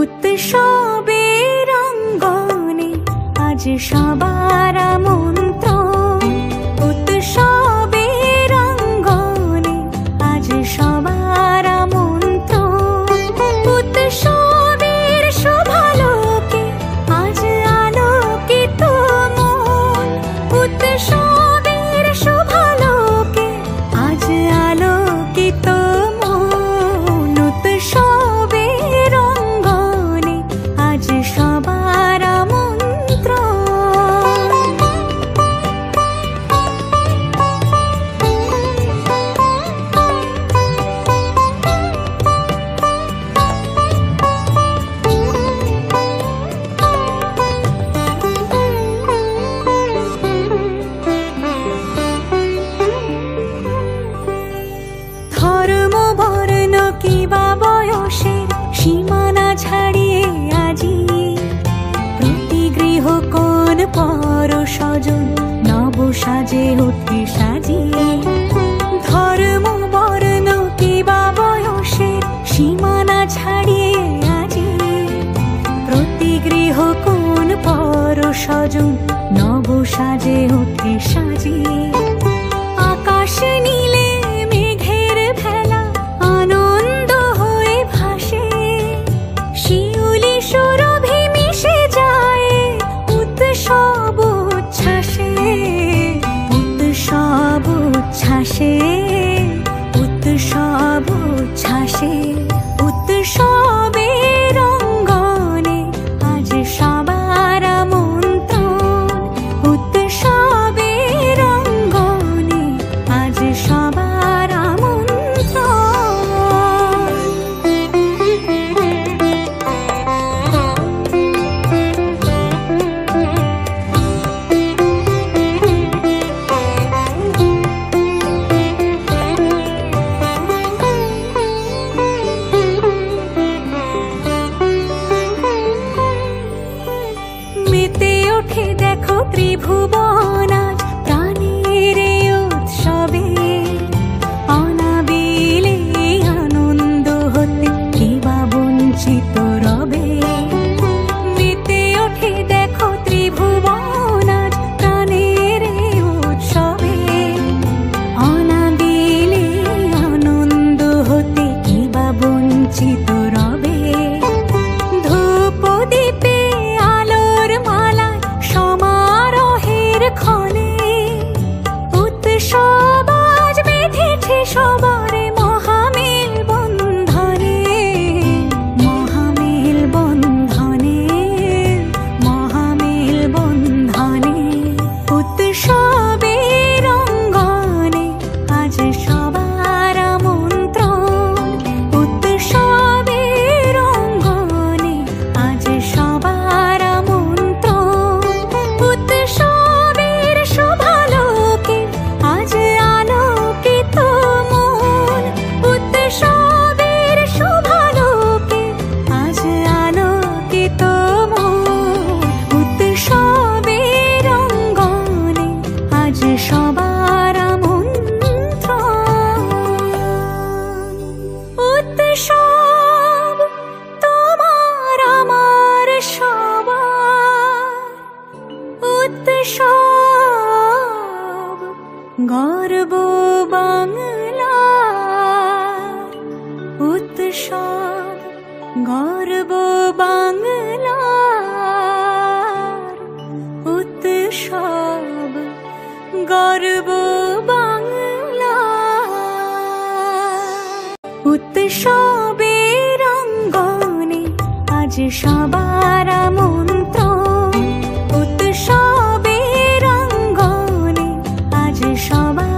উৎসবের অঙ্গনে আজ সবার আমন্ত্রণ, উৎসবের অঙ্গনে আজ সবার আমন্ত্রণ, উৎসবের শোভালোকে আজ আলোকিত মন, উৎসবের শোভালোকে আজ আলোকিত মন, উৎসবের অঙ্গনে আজ সবার আমন্ত্রণ। ধর্ম বর্ণ কিবা বয়সের সীমানা ছাড়িয়ে আজি প্রতি গৃহ কোন পর স্বজন নব সাজে ওঠে সাজিয়ে। ধর্ম বর্ণ কিবা বয়সের সীমানা ছাড়িয়ে আজি প্রতি গৃহ কোন পর স্বজন নব সাজে ওঠে সাজিয়ে। আকাশ নীলে মেঘের ভেলা আনন্দ হয়ে ভাসে, শিউলি সুরভি মিশে যায় উৎসব উচ্ছ্বাসে, উৎসব উচ্ছ্বাসে, উৎসব উচ্ছ্বাসে। উৎসবের অঙ্গনে আজ সবার আমন্ত্রণ, উৎসবের অঙ্গনে আজ সবার আমন্ত্রণ। মেতে ওঠে দেখো ত্রিভুবন আজ প্রাণের উৎসবে, অনাবিলে আনন্দ হতে কিবা বঞ্চিত রবে। মেতে ওঠে দেখো ত্রিভুবন আজ প্রাণের উৎসবে, অনাবিলে আনন্দ হতে কিবা বঞ্চিত রবে। ধূপ দীপে আলোর মালায় সমারোহের ক্ষণে উৎসব আজ বেঁধেছে সবার মহামেল বন্ধনে, মহামেল বন্ধনে, মহামেল বন্ধনে। উৎসবের অঙ্গনে আজ সবার আমন্ত্রণ, উৎসবের অঙ্গনে আজ সবার আমন্ত্রণ, উৎসবের শোভালোকে আজ আলোকিত মন, উৎসবের শোভালোকে আজ আলোকিত মন, উৎসবের অঙ্গনে আজ সবার আমন্ত্রণ। উৎসব তোমার আমার সবার, উৎসব গর্ব বাংলার, উৎসব গর্ব বাংলার, উৎসব গর্ব বাংলার। উৎসবের অঙ্গনে আজ সবার আমন্ত্রণ, উৎসবের অঙ্গনে আজ সবার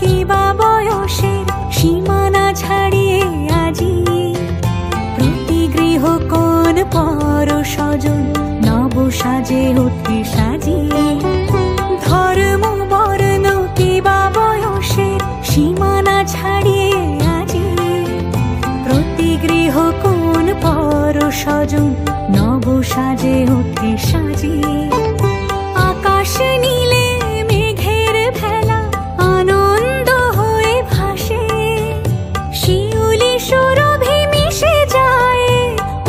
কিবা বয়সের সীমানা ছাড়িয়ে আজি প্রতি গৃহ কোন পর স্বজন নব সাজে ওঠে সাজিয়ে। ধর্ম বর্ণ কিবা বয়সের সীমানা ছাড়িয়ে আজি প্রতি গৃহ কোন পর স্বজন নব সাজে ওঠে সাজিয়ে। আকাশ নীলে মেঘের ভেলা আনন্দ হয়ে ভাসে, শিউলি সুরভি মিশে যায়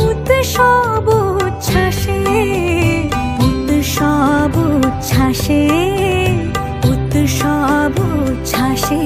উৎসব উচ্ছ্বাসে, উৎসব উচ্ছ্বাসে, উৎসব উচ্ছ্বাসে।